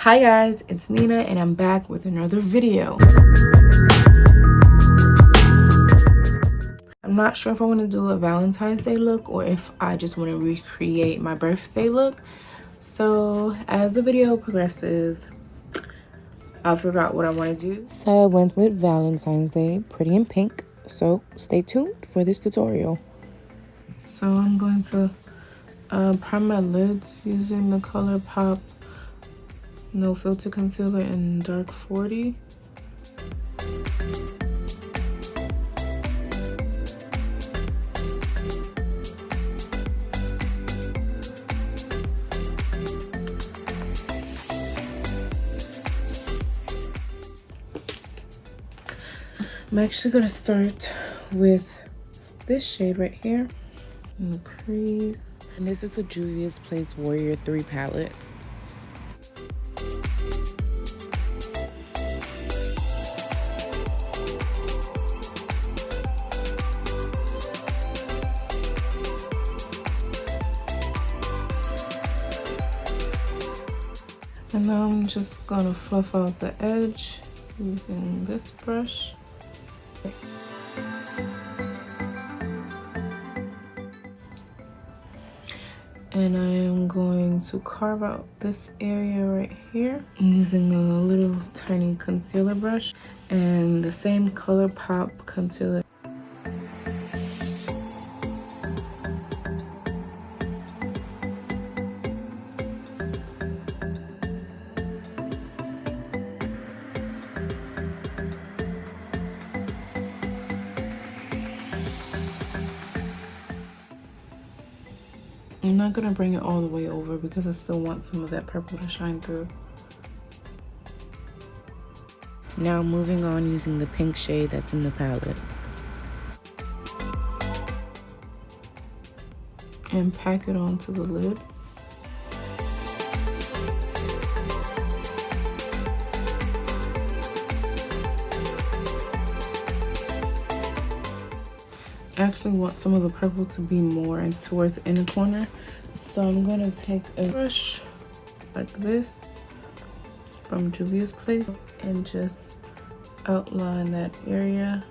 Hi guys, it's Nina and I'm back with another video. I'm not sure if I want to do a Valentine's Day look or if I just want to recreate my birthday look. So as the video progresses, I'll figure out what I want to do. So I went with Valentine's Day, pretty in pink. So stay tuned for this tutorial. So I'm going to prime my lids using the ColourPop No Filter Concealer in Dark 40. I'm actually going to start with this shade right here in the crease. And this is the Juvia's Place Warrior 3 palette. And now I'm just gonna fluff out the edge using this brush. And I am going to carve out this area right here using a little tiny concealer brush and the same ColourPop concealer. I'm not gonna bring it all the way over because I still want some of that purple to shine through. Now moving on using the pink shade that's in the palette. And pack it onto the lid. I actually want some of the purple to be more and towards the inner corner. So I'm gonna take a brush like this from Juvia's Place and just outline that area.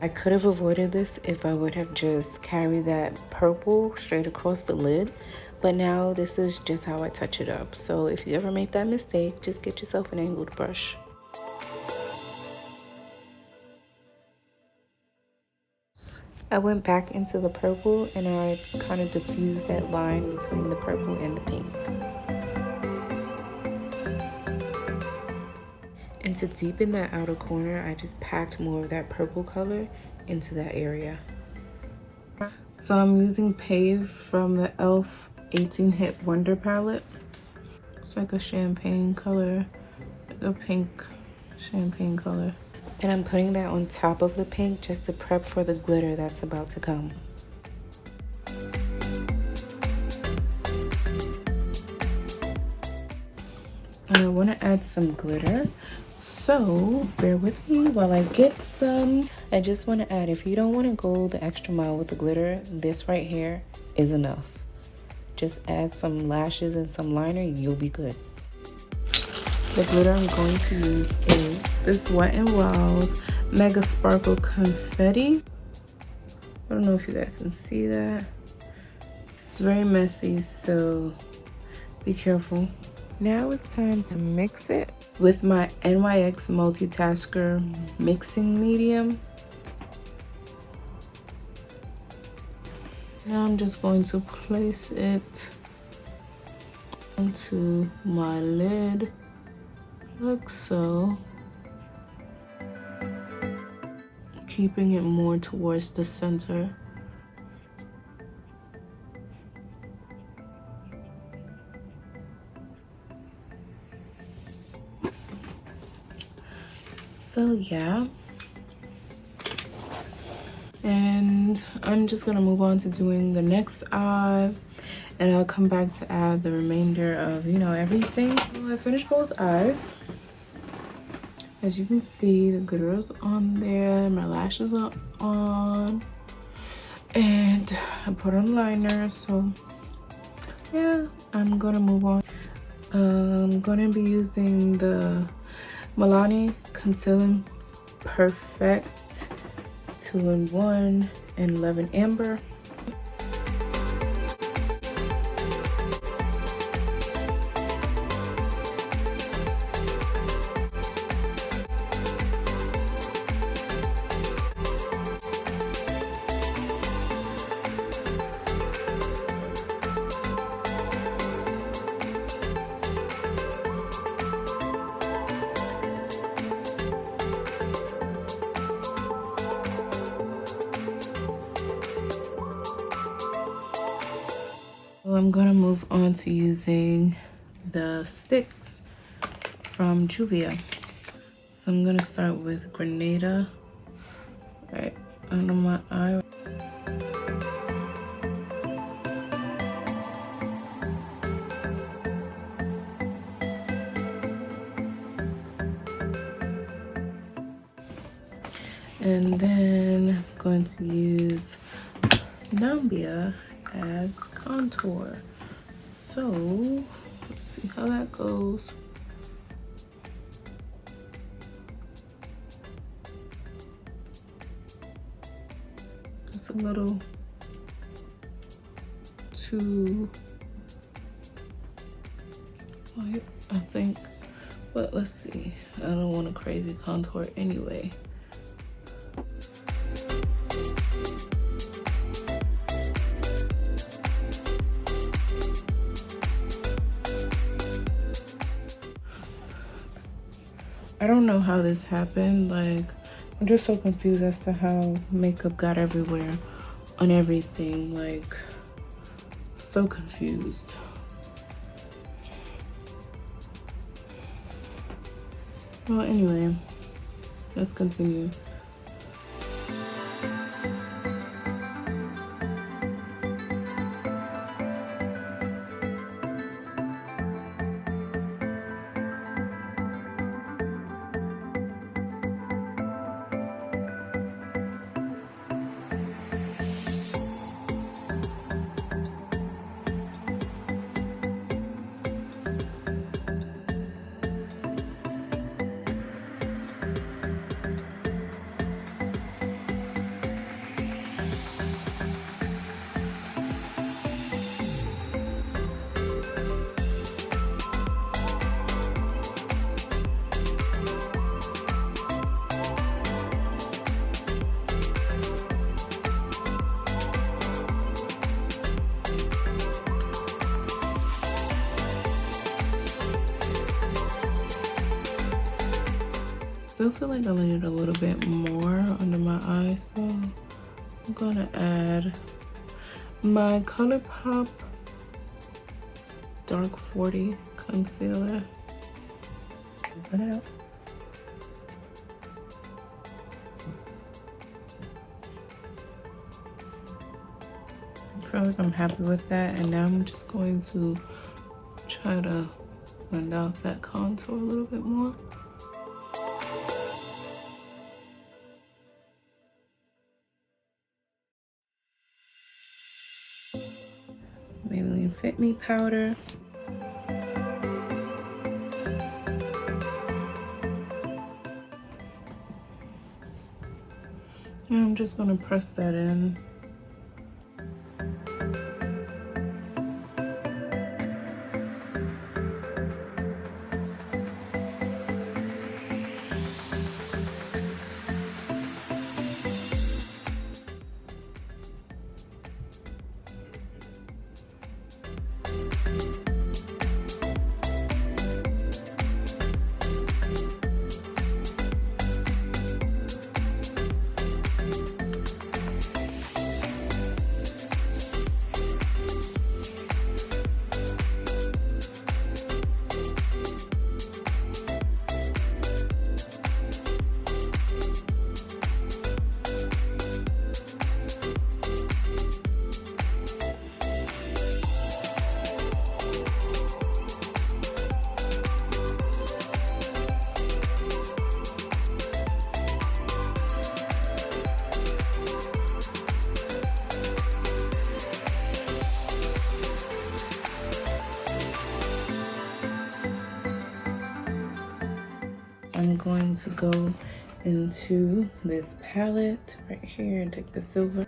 I could have avoided this if I would have just carried that purple straight across the lid, but now this is just how I touch it up. So if you ever make that mistake, just get yourself an angled brush. I went back into the purple and I kind of diffused that line between the purple and the pink. And to deepen that outer corner, I just packed more of that purple color into that area. So I'm using Pave from the e.l.f. 18 Hit Wonder palette. It's like a champagne color, a pink champagne color. And I'm putting that on top of the pink just to prep for the glitter that's about to come. And I want to add some glitter, so bear with me while I get some. I just want to add, if you don't want to go the extra mile with the glitter, this right here is enough. Just add some lashes and some liner, you'll be good. The glitter I'm going to use is this Wet n Wild Mega Sparkle Confetti. I don't know if you guys can see that. It's very messy, so be careful. Now it's time to mix it with my NYX Multitasker mixing medium. Now I'm just going to place it onto my lid. Like so, keeping it more towards the center. So yeah, and I'm just gonna move on to doing the next eye, and I'll come back to add the remainder of, everything. Well, I finished both eyes. As you can see, the glitter's on there, my lashes are on, and I put on liner. So yeah, I'm gonna move on. I'm gonna be using the Milani Concealing Perfect 2-in-1 and 11 Amber. So I'm gonna move on to using the sticks from Juvia. So I'm gonna start with Grenada right under my eye. And then I'm going to use nambia as contour. So let's see how that goes. It's a little too light, I think, but let's see. I don't want a crazy contour anyway. I don't know how this happened. Like, I'm just so confused as to how makeup got everywhere on everything. Like, so confused. Well, anyway, let's continue. Still feel like I needed a little bit more under my eyes, so I'm gonna add my ColourPop Dark 40 concealer. Open it up. I feel like I'm happy with that, and now I'm just going to try to blend out that contour a little bit more. Maybelline Fit Me powder. And I'm just gonna press that in. I'm going to go into this palette right here and take the silver.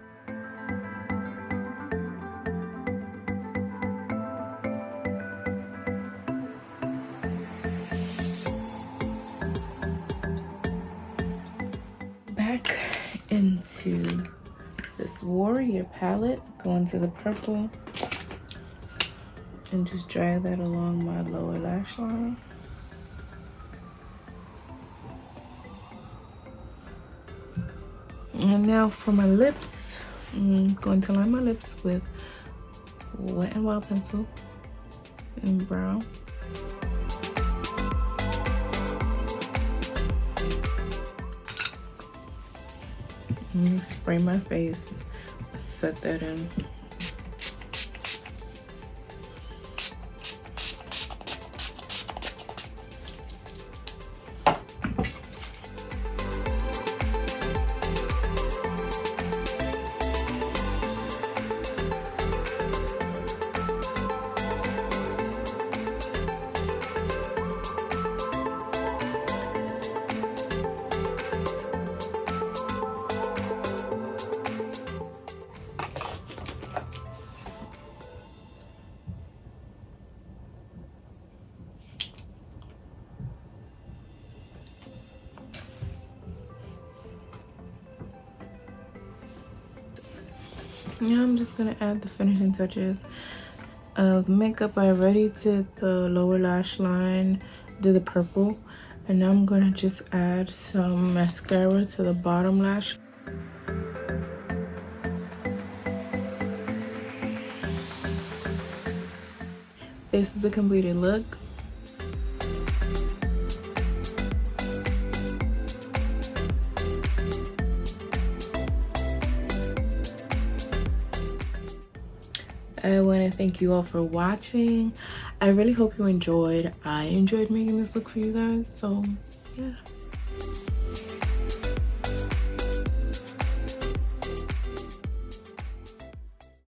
Back into this warrior palette, go into the purple and just drag that along my lower lash line. And now for my lips, I'm going to line my lips with Wet n Wild pencil in brown. Spray my face, set that in. Now I'm just gonna add the finishing touches of makeup. I already did the lower lash line, did the purple, and now I'm gonna just add some mascara to the bottom lash. This is the completed look. I want to thank you all for watching. I really hope you enjoyed. I enjoyed making this look for you guys. So yeah.